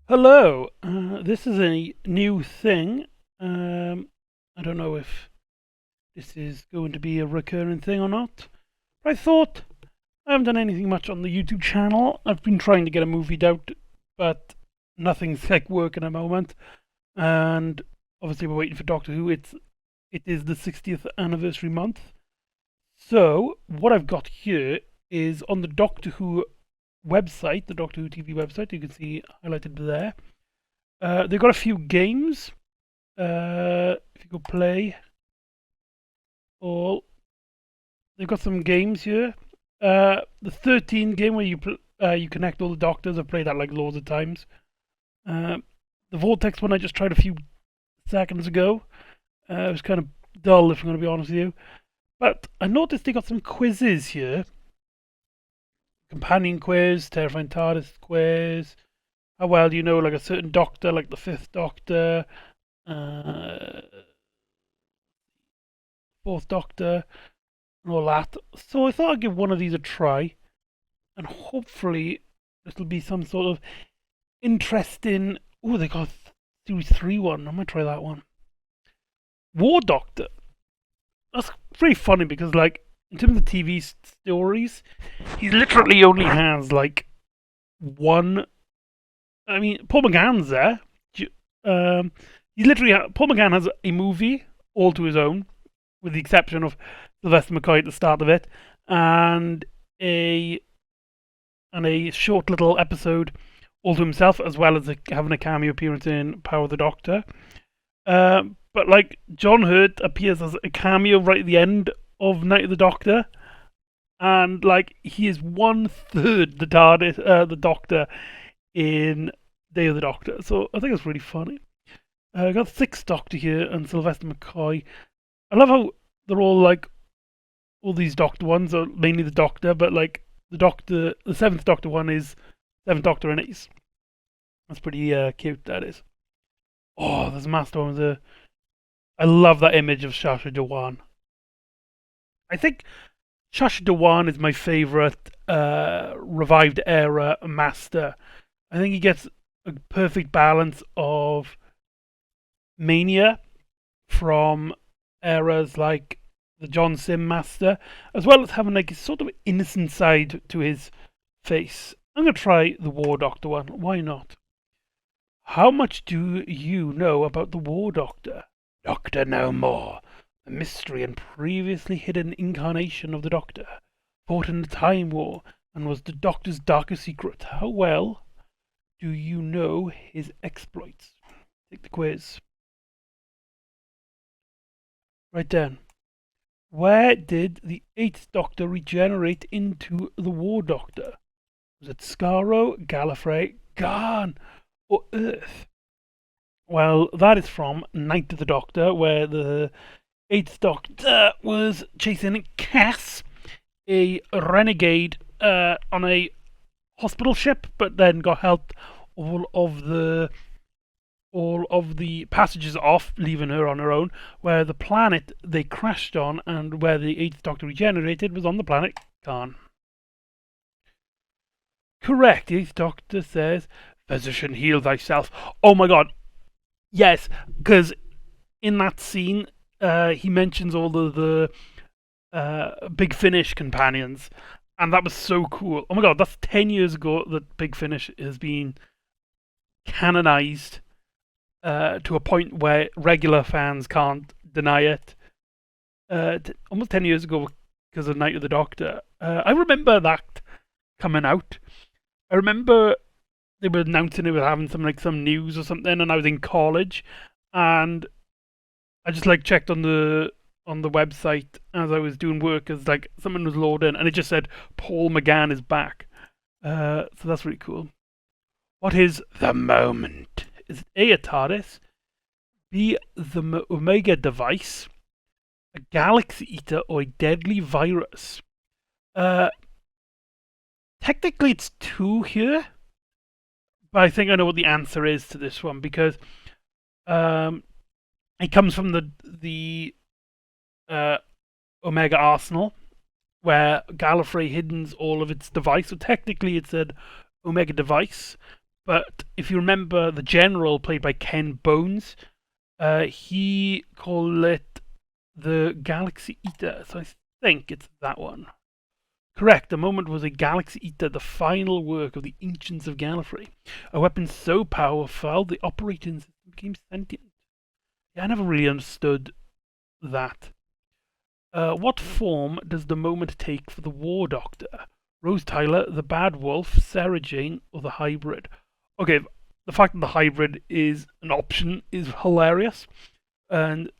Hello, this is a new thing. I don't know if this is going to be a recurring thing or not. But I thought I haven't done anything much on the YouTube channel. I've been trying to get a movie out, but nothing's like working at the moment. And obviously we're waiting for Doctor Who. It is the 60th anniversary month. So what I've got here is on the Doctor Who website, the Doctor Who TV website. You can see highlighted there. They've got a few games. If you go play all, they've got some games here. The 13 game where you connect all the doctors. I've played that like loads of times. Uh, the Vortex one I just tried a few seconds ago. It was kind of dull, if I'm going to be honest with you. But I noticed they got some quizzes here. Companion quiz, Terrifying TARDIS quiz. How well do you know like a certain doctor, like the Fifth Doctor, uh, Fourth Doctor, and all that. So I thought I'd give one of these a try, and hopefully it'll be some sort of interesting. Oh, they got Series 3 one. I might try that one. War Doctor. That's pretty funny because, like, in terms of TV stories, he literally only has like one. I mean, Paul McGann's there. Paul McGann has a movie all to his own, with the exception of Sylvester McCoy at the start of it, and a short little episode all to himself, as well as having a cameo appearance in Power of the Doctor. But like John Hurt appears as a cameo right at the end of Night of the Doctor, and like he is 1/3 the Doctor in Day of the Doctor. So I think it's really funny. I got Sixth Doctor here and Sylvester McCoy. I love how they're all like all these Doctor ones are mainly the Doctor, but like the Seventh Doctor one is Seventh Doctor and Ace. That's pretty cute. That is. Oh, there's a master one with I love that image of Shasha Dewan. I think Shasha Dewan is my favourite revived era master. I think he gets a perfect balance of mania from eras like the John Sim Master, as well as having like a sort of innocent side to his face. I'm gonna try the War Doctor one. Why not? How much do you know about the War Doctor? Doctor No More, the mystery and previously hidden incarnation of the Doctor, fought in the Time War and was the Doctor's darkest secret. How well do you know his exploits? Take the quiz. Right then. Where did the Eighth Doctor regenerate into the War Doctor? Was it Skaro, Gallifrey, Garn, or Earth? Well, that is from Night of the Doctor, where the Eighth Doctor was chasing Cass, a renegade, on a hospital ship, but then got helped all of the passengers off, leaving her on her own, where the planet they crashed on and where the Eighth Doctor regenerated was on the planet Khan. Correct. The Eighth Doctor says, "Physician, heal thyself." Oh my god. Yes, because in that scene, he mentions all the Big Finish companions, and that was so cool. Oh my god, that's 10 years ago that Big Finish has been canonized to a point where regular fans can't deny it. Almost 10 years ago because of Night of the Doctor. I remember that coming out. I remember they were announcing it was having some news or something, and I was in college, and I just like checked on the website as I was doing work as like someone was loading, and it just said Paul McGann is back. So that's really cool. What is the moment? Is it A, a TARDIS, B, the Omega device, a galaxy eater, or a deadly virus? Technically it's two here, but I think I know what the answer is to this one because it comes from the Omega Arsenal, where Gallifrey hiddens all of its device. So technically it's an Omega device, But if you remember the general played by Ken Bones, he called it the Galaxy Eater. So I think it's that one. Correct, the moment was a Galaxy Eater, the final work of the Ancients of Gallifrey. A weapon so powerful, the operating system became sentient. Yeah, I never really understood that. What form does the moment take for the War Doctor? Rose Tyler, the Bad Wolf, Sarah Jane, or the Hybrid? Okay, the fact that the Hybrid is an option is hilarious. And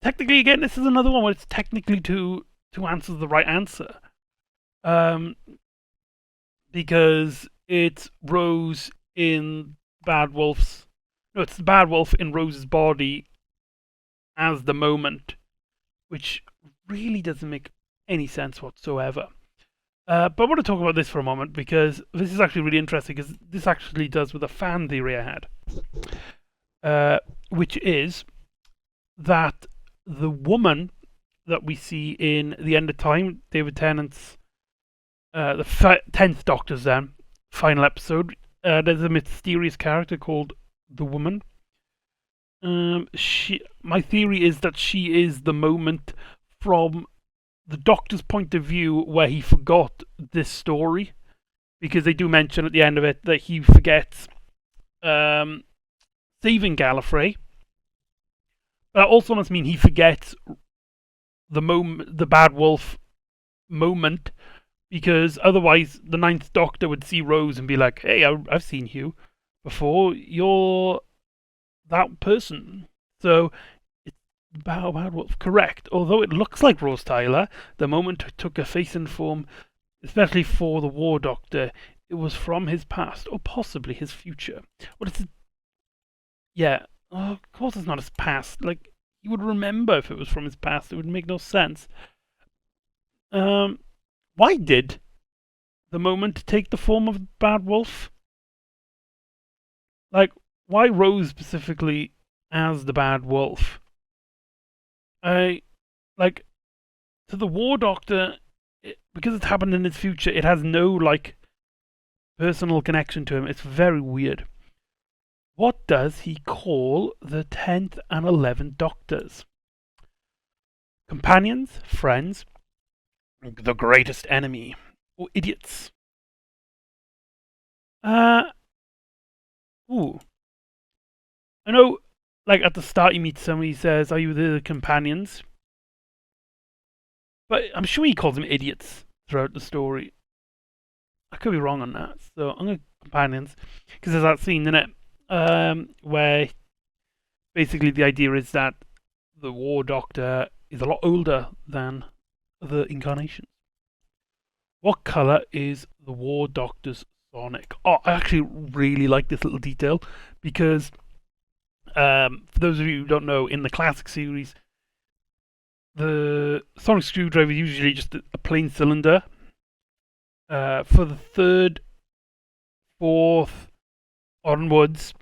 technically, again, this is another one where it's technically two answers the right answer. Because it's Rose in Bad Wolf's... No, it's the Bad Wolf in Rose's body as the moment, which really doesn't make any sense whatsoever. But I want to talk about this for a moment because this is actually really interesting because this actually does with a fan theory I had, which is that the woman that we see in The End of Time, David Tennant's, the 10th Doctor's final episode, there's a mysterious character called the Woman. My theory is that she is the moment from the Doctor's point of view where he forgot this story, because they do mention at the end of it that he forgets saving Gallifrey. But that also must mean he forgets the Bad Wolf moment, because otherwise the Ninth Doctor would see Rose and be like, "Hey, I've seen you before. You're that person." So it's Bad Wolf, correct. Although it looks like Rose Tyler, the moment took a face and form, especially for the War Doctor. It was from his past, or possibly his future. What is it? Yeah, of course it's not his past. Like, he would remember if it was from his past. It would make no sense. Why did the moment take the form of Bad Wolf? Like, why Rose specifically as the Bad Wolf? To the War Doctor, because it's happened in his future, it has no, personal connection to him. It's very weird. What does he call the 10th and 11th Doctors? Companions, friends, the greatest enemy, or idiots? Ooh. I know, at the start he meets someone, he says, "Are you the companions?" But I'm sure he calls them idiots throughout the story. I could be wrong on that. So I'm going to companions, because there's that scene in it where basically the idea is that the War Doctor is a lot older than the incarnations. What colour is the War Doctor's Sonic? Oh, I actually really like this little detail because for those of you who don't know, in the classic series, the sonic screwdriver is usually just a plain cylinder. For the third, fourth onwards,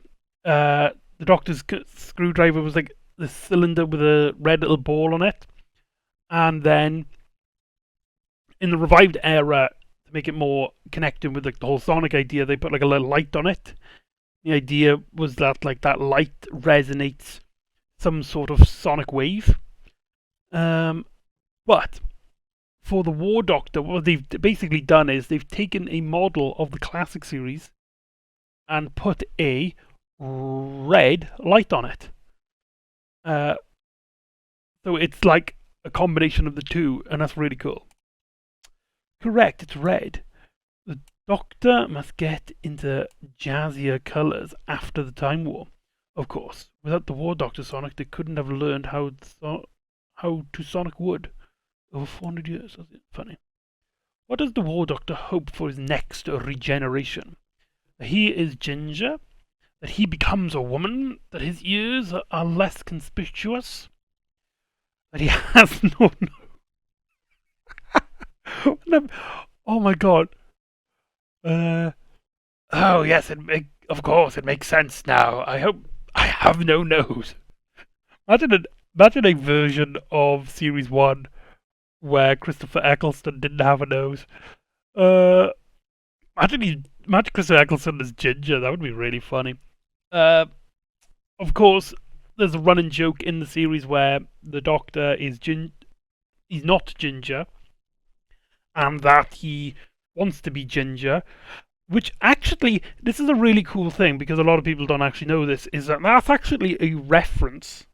the Doctor's screwdriver was like this cylinder with a red little ball on it. And then in the revived era, to make it more connected with the whole sonic idea, they put a little light on it. The idea was that that light resonates some sort of sonic wave. But for the War Doctor, what they've basically done is they've taken a model of the classic series and put a red light on it. So it's like a combination of the two, and that's really cool. Correct, it's red. The Doctor must get into jazzier colours after the Time War. Of course, without the War Doctor Sonic, they couldn't have learned how to sonic wood over 400 years. That's funny. What does the War Doctor hope for his next regeneration? That he is ginger? That he becomes a woman? That his ears are less conspicuous? That he has no... Oh my god. Oh yes, of course, it makes sense now. I hope I have no nose. Imagine a version of Series 1 where Christopher Eccleston didn't have a nose. Imagine Christopher Eccleston as Ginger. That would be really funny. Uh, of course, there's a running joke in the series where the Doctor is he's not Ginger, and that he wants to be Ginger. Which actually, this is a really cool thing because a lot of people don't actually know this. Is that that's actually a reference.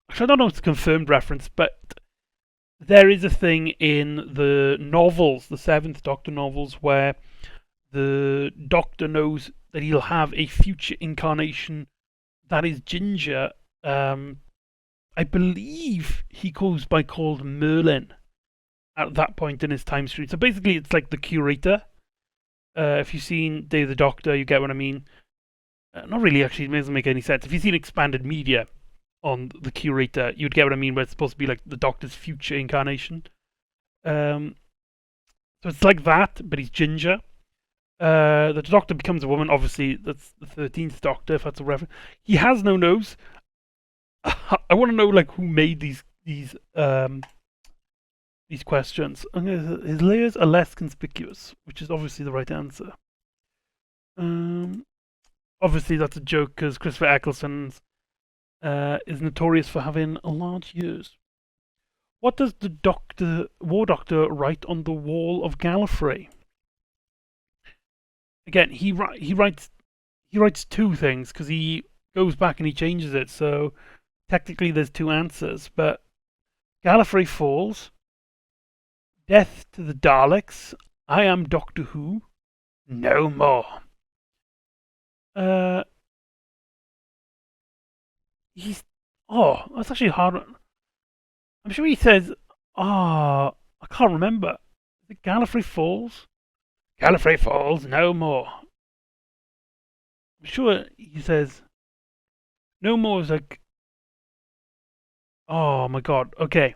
Actually, I don't know if it's a confirmed reference, but there is a thing in the novels, the Seventh Doctor novels, where the Doctor knows that he'll have a future incarnation that is Ginger. I believe he goes by called Merlin at that point in his time stream. So basically, it's like the curator. If you've seen Day of the Doctor, you get what I mean. Not really, actually, it doesn't make any sense. If you've seen expanded media on the curator, you'd get what I mean, where it's supposed to be like the Doctor's future incarnation. So it's like that, but he's Ginger. The Doctor becomes a woman. Obviously, that's the 13th Doctor, if that's a reference. He has no nose. I want to know like who made these questions. His layers are less conspicuous, which is obviously the right answer. Obviously, that's a joke because Christopher Eccleston is notorious for having large ears. What does the War Doctor write on the wall of Gallifrey? Again, he writes two things because he goes back and he changes it. So technically, there's two answers. But Gallifrey falls. Death to the Daleks. I am Doctor Who. No more. He's. Oh, that's actually hard. I'm sure he says. Ah, I can't remember. Is it Gallifrey Falls? Gallifrey Falls, no more. I'm sure he says. No more is like. Oh my god. Okay.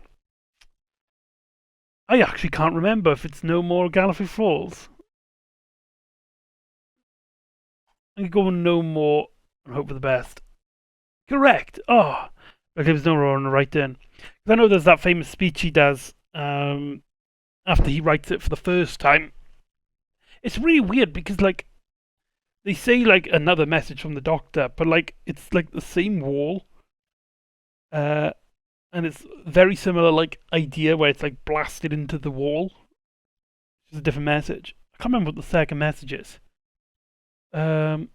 I actually can't remember if it's no more Gallifrey Falls. I'm going no more and hope for the best. Correct. Oh, but there was no wrong right then. I know there's that famous speech he does after he writes it for the first time. It's really weird because like they say like another message from the Doctor, but like it's like the same wall, and it's very similar like idea where it's like blasted into the wall. It's a different message. I can't remember what the second message is. Gallifrey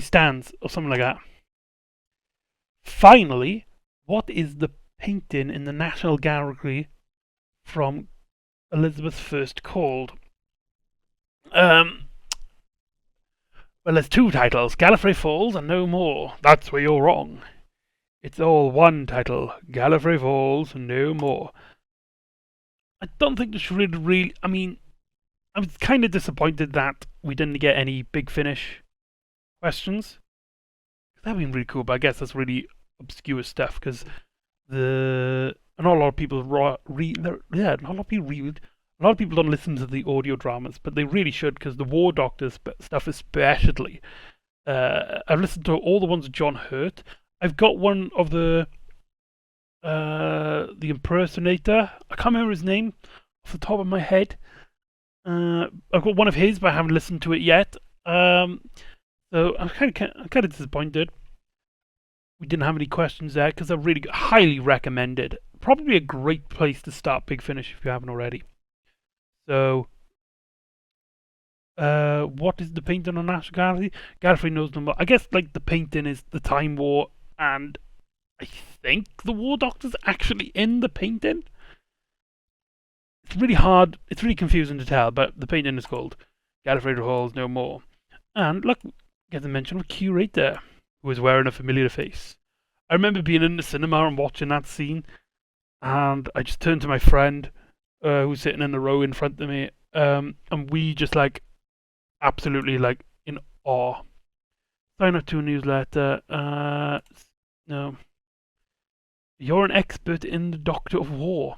stands or something like that. Finally, what is the painting in the National Gallery from Elizabeth first called? Well, there's two titles, Gallifrey Falls and No More. That's where you're wrong. It's all one title, Gallifrey Falls, No More. I don't think this really. I mean, I was kind of disappointed that we didn't get any Big Finish questions. That'd been really cool, but I guess that's really obscure stuff because not a lot of people not a lot of people read. A lot of people don't listen to the audio dramas, but they really should because the War Doctor stuff especially. I've listened to all the ones with John Hurt. I've got one of the impersonator. I can't remember his name off the top of my head. I've got one of his, but I haven't listened to it yet. So I'm kind of disappointed we didn't have any questions there because I really highly recommended. Probably a great place to start Big Finish if you haven't already. So, what is the painting on National Gallery? Gallifrey knows no more. I guess like the painting is the Time War, and I think the War Doctor's actually in the painting. It's really hard. It's really confusing to tell, but the painting is called Gallifrey Falls No More. And look, get the mention of a curator who was wearing a familiar face. I remember being in the cinema and watching that scene, and I just turned to my friend who was sitting in the row in front of me, and we just like absolutely like in awe. Sign up to a newsletter. No. You're an expert in the Doctor of War.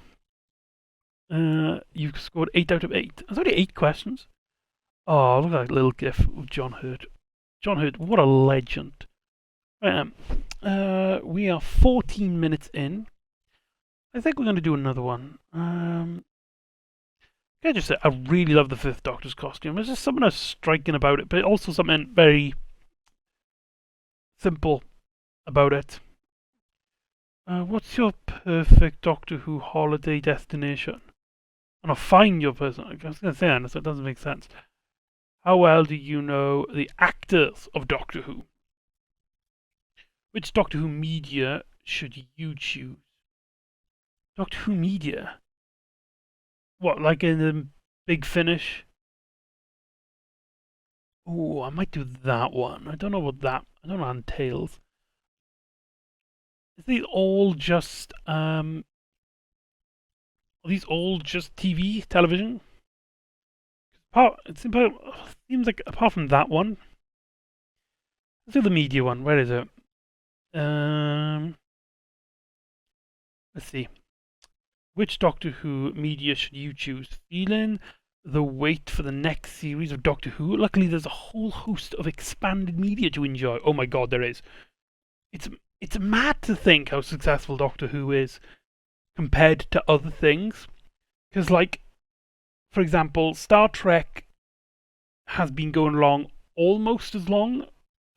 You've scored 8 out of 8. There's only 8 questions. Oh, look at that little gif of John Hurt. John Hurt, what a legend. We are 14 minutes in. I think we're going to do another one. I just say I really love the Fifth Doctor's costume. There's just something striking about it, but also something very simple about it. What's your perfect Doctor Who holiday destination? And I'll find your person. I was going to say that, so it doesn't make sense. How well do you know the actors of Doctor Who? Which Doctor Who media should you choose? Doctor Who media? What, like in the Big Finish? Oh, I might do that one. I don't know what that. I don't know what that entails. Is these all just Are these all just television? It seems like apart from that one, let's do the media one. Where is it? Let's see. Which Doctor Who media should you choose? Feeling the wait for the next series of Doctor Who? Luckily, there's a whole host of expanded media to enjoy. Oh my god, there is. It's mad to think how successful Doctor Who is compared to other things. Because, like, for example, Star Trek has been going along almost as long.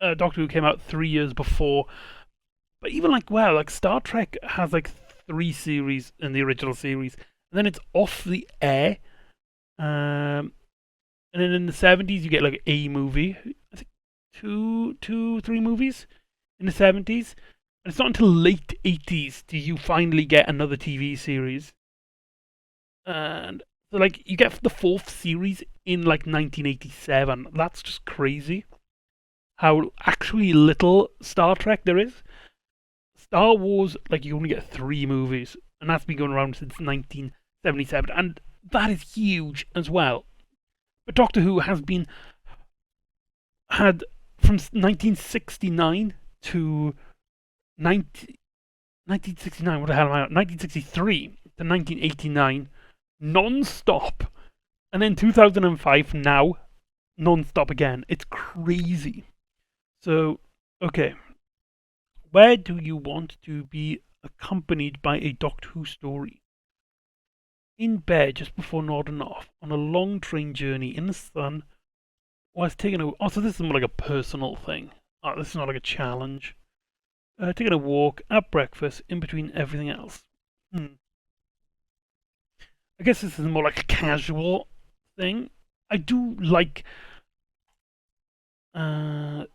Doctor Who came out 3 years before. But even like Star Trek has like 3 series in the original series, and then it's off the air. And then in the 70s, you get like a movie. I think two, 3 movies in the 70s. And it's not until late 80s do you finally get another TV series. And so, like, you get the 4th series in like 1987. That's just crazy. How actually little Star Trek there is. Star Wars, like, you only get 3 movies, and that's been going around since 1977, and that is huge as well. But Doctor Who had from 1969 to 1969, what the hell am I on? 1963 to 1989, non-stop. And then 2005, now, non-stop again. It's crazy. So, okay. Where do you want to be accompanied by a Doctor Who story? In bed just before nodding off, on a long train journey in the sun, whilst taking a... Oh, so this is more like a personal thing. Oh, this is not like a challenge. Taking a walk, at breakfast, in between everything else. I guess this is more like a casual thing. I do like Jane,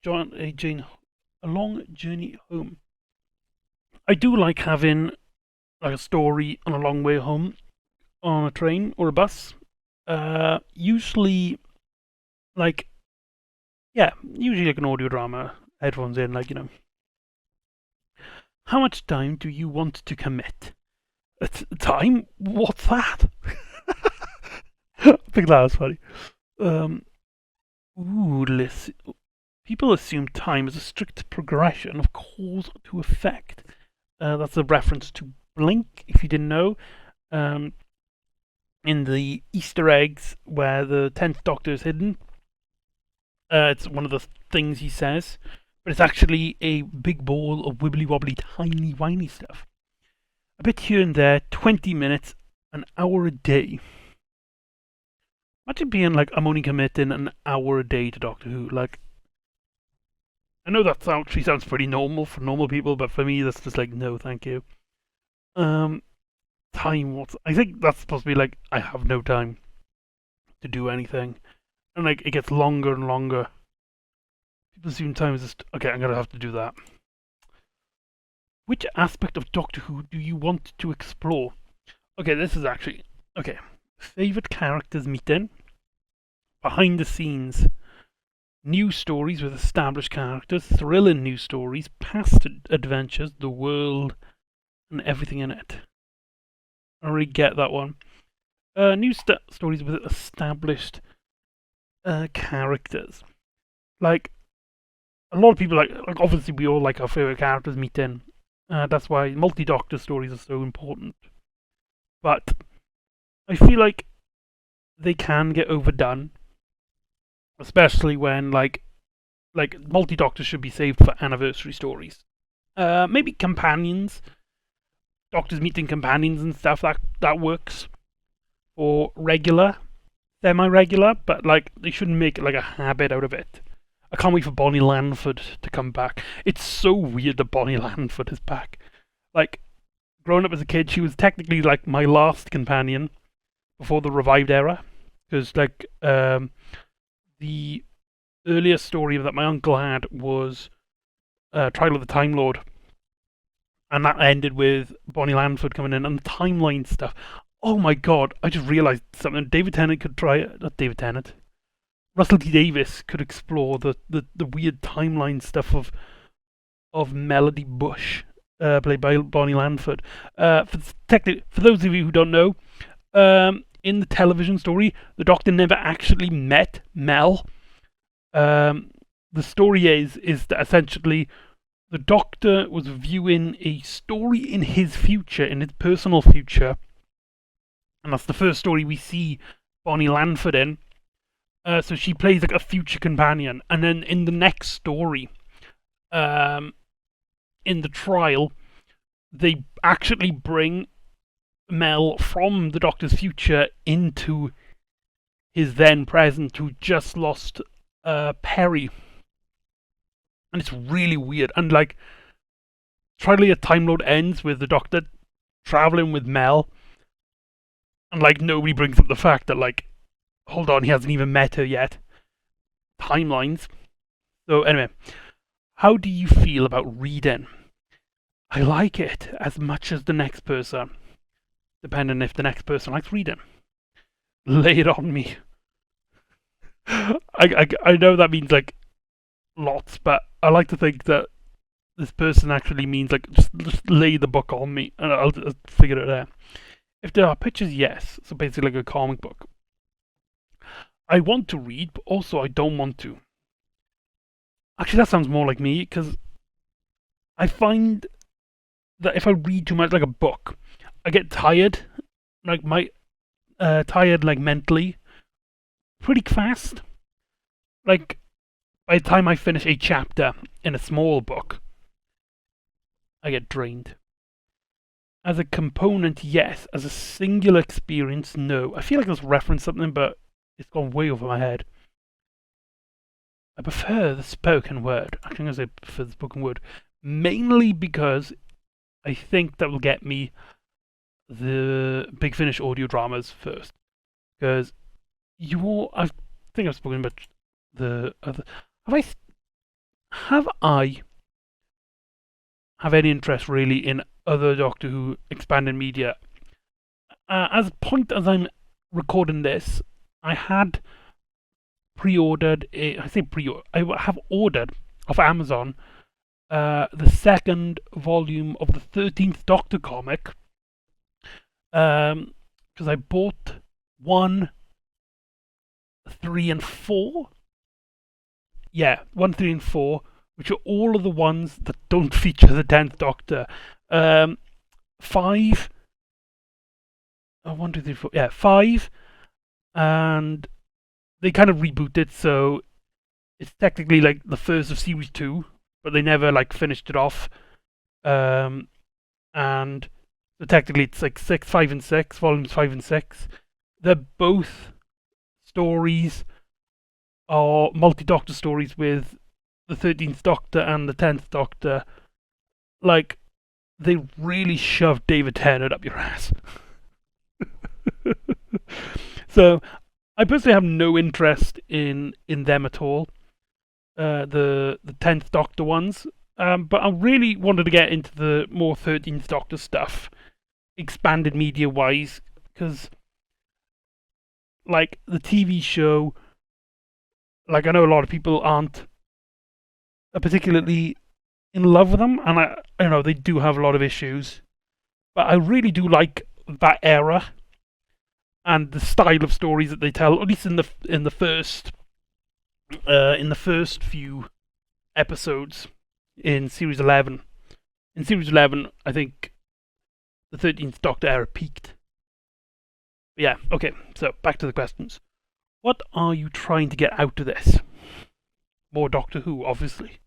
A Long Journey Home. I do like having like a story on a long way home on a train or a bus. Usually like an audio drama, headphones in, like, you know. How much time do you want to commit? Time? What's that? I think that was funny. Listen. People assume time is a strict progression of cause to effect. That's a reference to Blink, if you didn't know. In the Easter eggs where the 10th Doctor is hidden. It's one of the things he says. But it's actually a big ball of wibbly wobbly, tiny whiny stuff. A bit here and there, 20 minutes, an hour a day. Imagine being like, I'm only committing an hour a day to Doctor Who. Like, I know that actually sounds pretty normal for normal people, but for me, that's just like, no, thank you. Time, I think that's supposed to be like, I have no time to do anything. And like, it gets longer and longer. People assume time is just, okay, I'm gonna have to do that. Which aspect of Doctor Who do you want to explore? Okay, this is actually, okay. Favourite characters meeting. Behind the scenes. New stories with established characters. Thrilling new stories. Past adventures. The world. And everything in it. I already get that one. New stories with established characters. Like, a lot of people like obviously we all like our favourite characters meeting. That's why multi-Doctor stories are so important. But I feel like they can get overdone. Especially when like multi-Doctors should be saved for anniversary stories. Maybe companions. Doctors meeting companions and stuff, that works. or regular, semi-regular, but like they shouldn't make it like a habit out of it. I can't wait for Bonnie Landford to come back. It's so weird that Bonnie Landford is back. Like, growing up as a kid, she was technically like my last companion before the revived era, because like the earliest story that my uncle had was Trial of the Time Lord, and that ended with Bonnie Landford coming in and the timeline stuff. Oh my god! I just realised something. David Tennant could try it. Not David Tennant. Russell T Davies could explore the weird timeline stuff of Melody Bush, played by Bonnie Landford. For those of you who don't know, in the television story, the Doctor never actually met Mel. The story is that essentially the Doctor was viewing a story in his future, in his personal future, and that's the first story we see Bonnie Landford in. So she plays like a future companion, and then in the next story, in the trial, they actually bring Mel from the Doctor's future into his then present, who just lost Perry. And it's really weird. And like, Trial of Time Lord ends with the Doctor traveling with Mel, and like nobody brings up the fact that like, hold on, he hasn't even met her yet. Timelines. So anyway, how do you feel about reading? I like it as much as the next person, depending if the next person likes reading. Lay it on me. I know that means like lots, but I like to think that this person actually means like just lay the book on me and I'll figure it out. If there are pictures, yes. So basically like a comic book. I want to read, but also I don't want to. Actually, that sounds more like me, because I find that if I read too much like a book, I get tired, like tired like mentally, pretty fast. Like, by the time I finish a chapter in a small book, I get drained. As a component, yes. As a singular experience, no. I feel like I've referenced something, but it's gone way over my head. I prefer the spoken word. I think I say prefer the spoken word. Mainly because I think that will get me the Big Finish audio dramas first. Because I think I've spoken about the other. Have I have any interest really in other Doctor Who expanded media? As point as I'm recording this, I had pre-ordered. I have ordered off Amazon the second volume of the 13th Doctor comic. Because I bought 1, 3, and 4. Yeah, 1, 3, and 4, which are all of the ones that don't feature the 10th Doctor. 5. 1, 2, 3, 4. Yeah, 5. And they kind of rebooted, so it's technically like the first of series 2, but they never like finished it off. And so technically it's like 6, 5, and 6, volumes 5 and 6. They're both stories, or multi-Doctor stories with the 13th Doctor and the 10th Doctor. Like, they really shoved David Tennant up your ass. So, I personally have no interest in them at all. The 10th Doctor ones. But I really wanted to get into the more 13th Doctor stuff, expanded media wise, because like the TV show, like I know a lot of people aren't particularly in love with them, and I know they do have a lot of issues, but I really do like that era and the style of stories that they tell, at least in the first few episodes in series 11. In series 11, I think the 13th Doctor era peaked. But yeah, okay, so back to the questions. What are you trying to get out of this? More Doctor Who, obviously.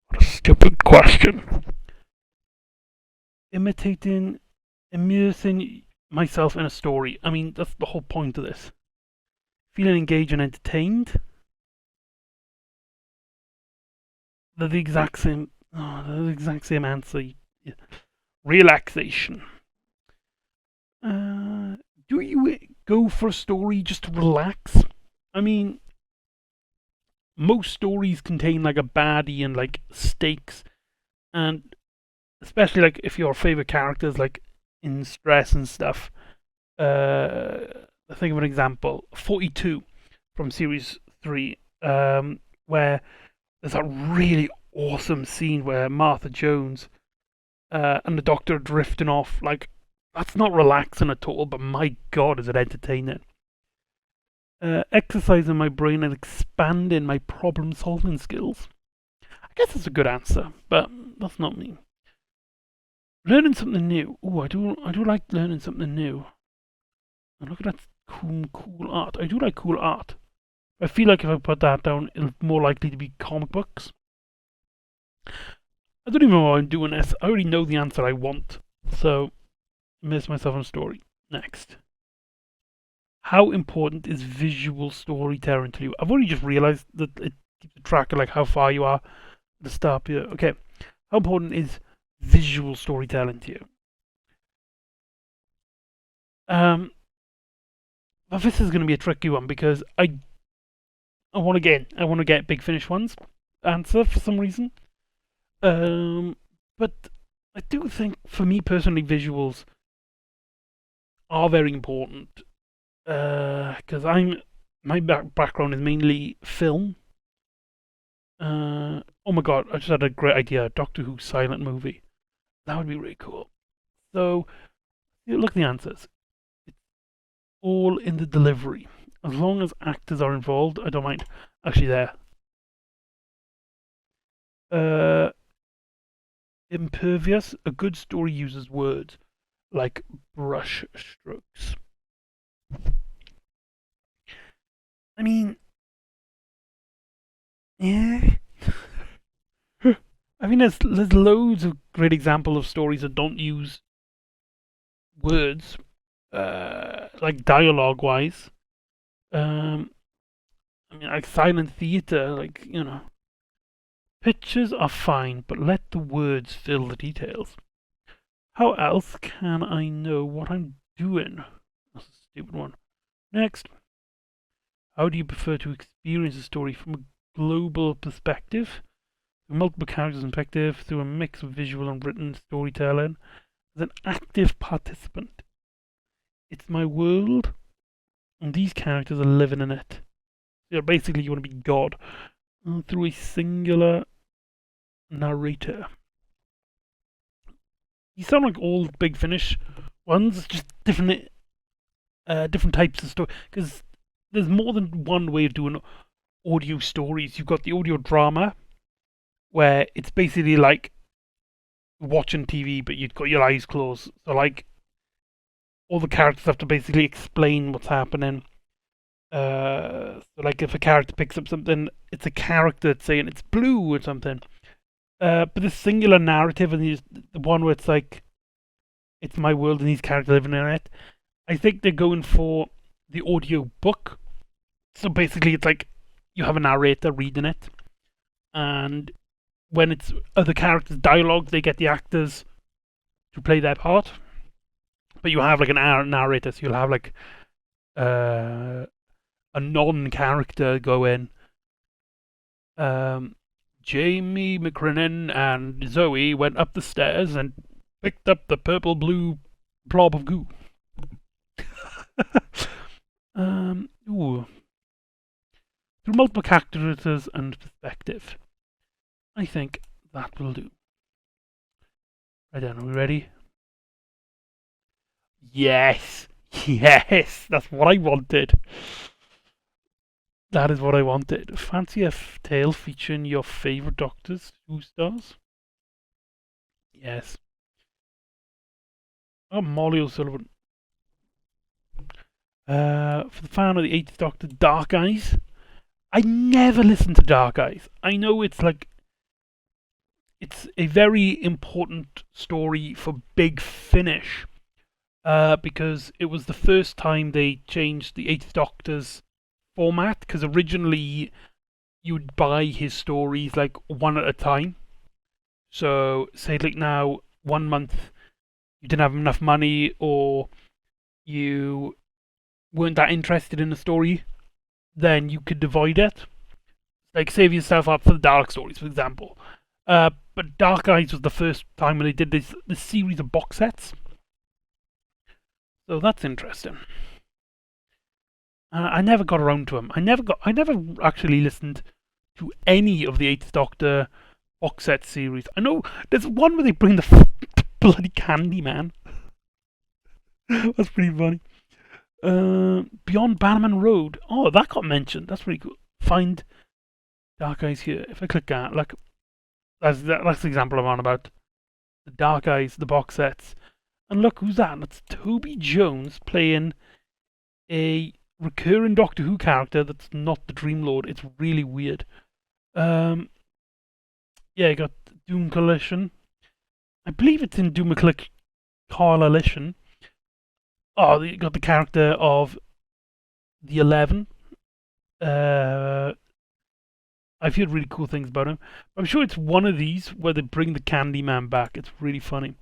What a stupid question. Immersing myself in a story. I mean, that's the whole point of this. Feeling engaged and entertained. They're the exact same. Oh, they're the exact same answer. Yeah. Relaxation. Uh, do you go for a story just to relax? I mean, most stories contain like a baddie and like stakes, and especially like if your favorite characters like in stress and stuff. I think of an example: 42 from series 3, where there's that really awesome scene where Martha Jones and the Doctor are drifting off. Like, that's not relaxing at all, but my god, is it entertaining. Exercising my brain and expanding my problem solving skills. I guess that's a good answer, but that's not me. Learning something new. Oh, I do like learning something new. And look at that cool art. I do like cool art. I feel like if I put that down, it's more likely to be comic books. I don't even know why I'm doing this. I already know the answer I want. So, miss myself on a story. Next. How important is visual storytelling to you? I've only just realised that it keeps a track of like how far you are at the start here. Okay. How important is visual storytelling to you? But this is going to be a tricky one because I want to get Big Finish one's answer for some reason. But I do think for me personally, visuals are very important. Because my background is mainly film. Oh my god, I just had a great idea. Doctor Who silent movie. That would be really cool. So, look at the answers. It's all in the delivery. As long as actors are involved, I don't mind. Actually, there. Uh, Impervious. A good story uses words like brush strokes. I mean, yeah. I mean, there's loads of great examples of stories that don't use words, like dialogue wise. Um, I mean, like silent theatre, like pictures are fine, but let the words fill the details. How else can I know what I'm doing? That's a stupid one. Next. How do you prefer to experience a story from a global perspective? Through multiple characters and perspective, through a mix of visual and written storytelling, as an active participant. It's my world, and these characters are living in it. So basically, you want to be God through a singular narrator. You sound like all Big Finish ones, just different types of story. Because there's more than one way of doing audio stories. You've got the audio drama, where it's basically like watching TV, but you've got your eyes closed. So like, all the characters have to basically explain what's happening. So like, if a character picks up something, it's a character that's saying it's blue or something. But the singular narrative and the one where it's like, it's my world and these characters living in it. I think they're going for the audio book. So basically, it's like you have a narrator reading it, and when it's other characters' dialogue, they get the actors to play their part. But you have like an narrator, so you'll have like a non-character go in. Jamie McCrinnan and Zoe went up the stairs and picked up the purple-blue blob of goo. Ooh. Through multiple characters and perspective. I think that will do. Right then, are we ready? Yes! Yes! That's what I wanted. That is what I wanted. Fancy a tale featuring your favourite Doctors Who stars? Yes. Oh, Molly O'Sullivan. For the fan of the 8th Doctor, Dark Eyes. I never listened to Dark Eyes. I know it's like, it's a very important story for Big Finish. because it was the first time they changed the Eighth Doctor's format. Because originally you'd buy his stories like one at a time. So say like now 1 month you didn't have enough money, or you weren't that interested in the story, then you could divide it. Like save yourself up for the Dark stories, for example. But Dark Eyes was the first time when they did this series of box sets. So that's interesting. I never got around to them. I never actually listened to any of the Eighth Doctor box set series. I know there's one where they bring the bloody Candyman. That's pretty funny. Beyond Bannerman Road. Oh, that got mentioned. That's pretty cool. Find Dark Eyes here. If I click that, like that's the example I'm on about. The Dark Eyes, the box sets. And look who's that? That's Toby Jones playing a recurring Doctor Who character that's not the Dream Lord. It's really weird. Yeah, you got Doom Coalition. I believe it's in Doom Coalition. Oh, you got the character of the 11. I've heard really cool things about him. I'm sure it's one of these where they bring the Candyman back. It's really funny.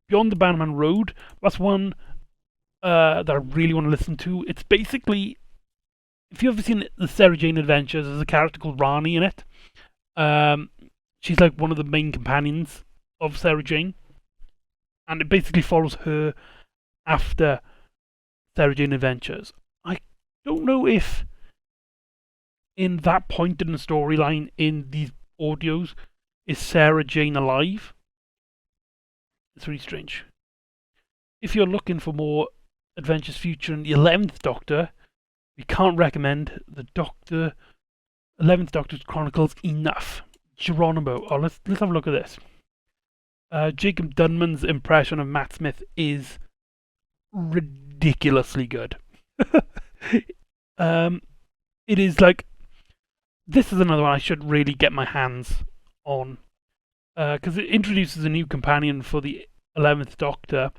Beyond the Bannerman Road. That's one that I really want to listen to. It's basically, if you've ever seen the Sarah Jane Adventures, there's a character called Rani in it. She's like one of the main companions of Sarah Jane, and it basically follows her after Sarah Jane Adventures. I don't know if in that point in the storyline in these audios is Sarah Jane alive. It's really strange. If you're looking for more adventures featuring the 11th Doctor, we can't recommend the 11th Doctor's Chronicles enough. Geronimo. Oh, let's have a look at this. Jacob Dunman's impression of Matt Smith is ridiculously good. It is like, this is another one I should really get my hands on, because it introduces a new companion for the 11th Doctor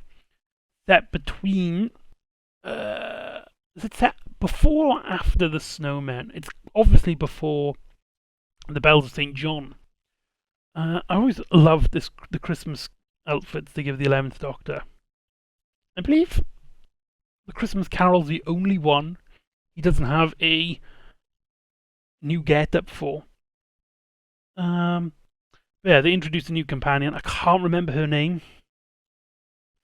set between is it set before or after the Snowmen? It's obviously before the Bells of St. John. I always loved the Christmas outfits they give the 11th Doctor. I believe the Christmas Carol's the only one he doesn't have a new get-up for. Yeah, they introduced a new companion. I can't remember her name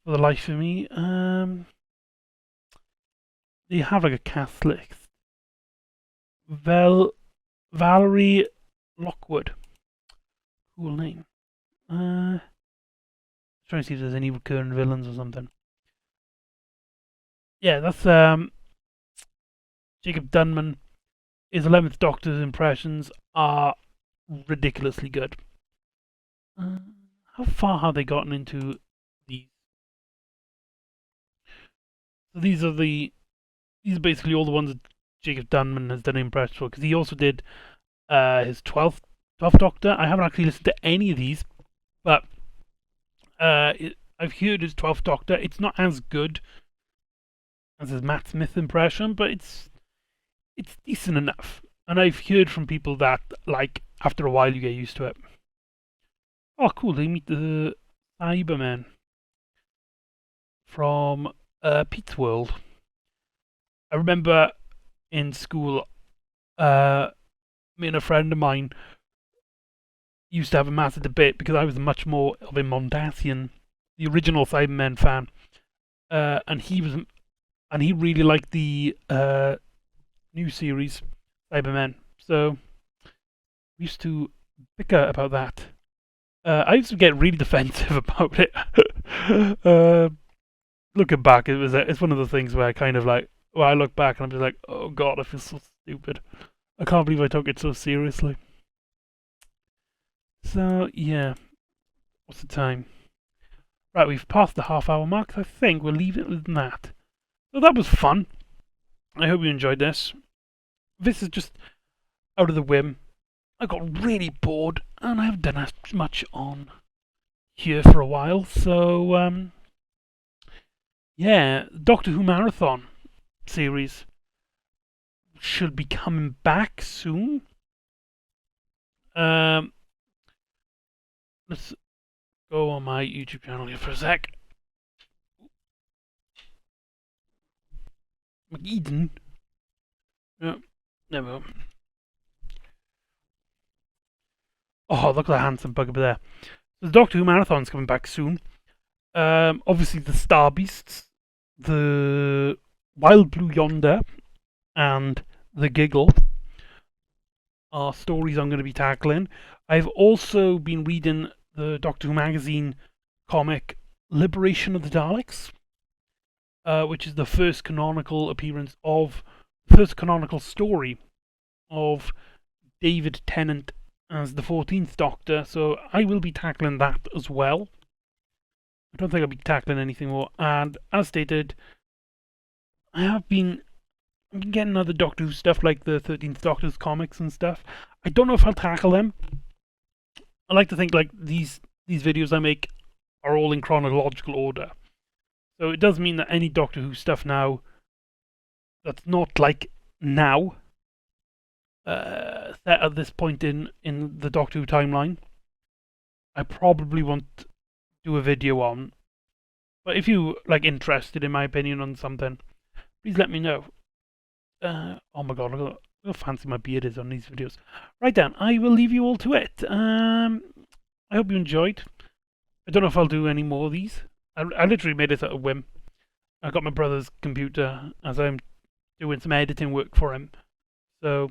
for the life of me. They have like a cast list. Valerie Lockwood. Cool name. Trying to see if there's any recurring villains or something. Yeah, that's Jacob Dunman. His 11th Doctor's impressions are ridiculously good. How far have they gotten into these? So these are basically all the ones that Jacob Dunman has done impressions for, because he also did his 12th Doctor. I haven't actually listened to any of these, but I've heard his 12th Doctor. It's not as good as his Matt Smith impression, but it's decent enough. And I've heard from people that, like, after a while you get used to it. Oh, cool, they meet the Cybermen from Pete's World. I remember in school, me and a friend of mine used to have a massive debate, because I was much more of a Mondasian, the original Cybermen fan, and he really liked the new series Cybermen. So we used to bicker about that. I used to get really defensive about it. Looking back, it's one of the things where I kind of like, well, I look back and I'm just like, oh god, I feel so stupid. I can't believe I took it so seriously. So yeah, what's the time? Right, we've passed the half-hour mark. So I think we'll leave it with that. So that was fun. I hope you enjoyed this. This is just out of the whim. I got really bored and I haven't done as much on here for a while. So yeah, Doctor Who Marathon series should be coming back soon. Um, let's go on my YouTube channel here for a sec. Mcedam. Yeah, there we go. Oh, look at that handsome bugger there. The Doctor Who Marathon's coming back soon. Obviously, the Star Beasts, the Wild Blue Yonder, and the Giggle are stories I'm going to be tackling. I've also been reading the Doctor Who magazine comic Liberation of the Daleks, which is the first canonical story of David Tennant as the 14th Doctor, so I will be tackling that as well. I don't think I'll be tackling anything more. And as stated, I've been getting other Doctor Who stuff like the 13th Doctor's comics and stuff. I don't know if I'll tackle them. I like to think like these videos I make are all in chronological order. So it does mean that any Doctor Who stuff now that's not like now, set at this point in the Doctor Who timeline, I probably won't do a video on. But if you like interested in my opinion on something, please let me know. Oh my god, look how fancy my beard is on these videos. Right then, I will leave you all to it. I hope you enjoyed. I don't know if I'll do any more of these. I literally made this at a whim. I got my brother's computer as I'm doing some editing work for him. So,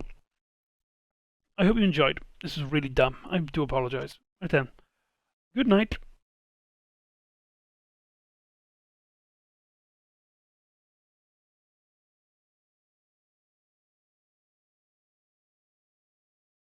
I hope you enjoyed. This is really dumb. I do apologise. Right then, good night.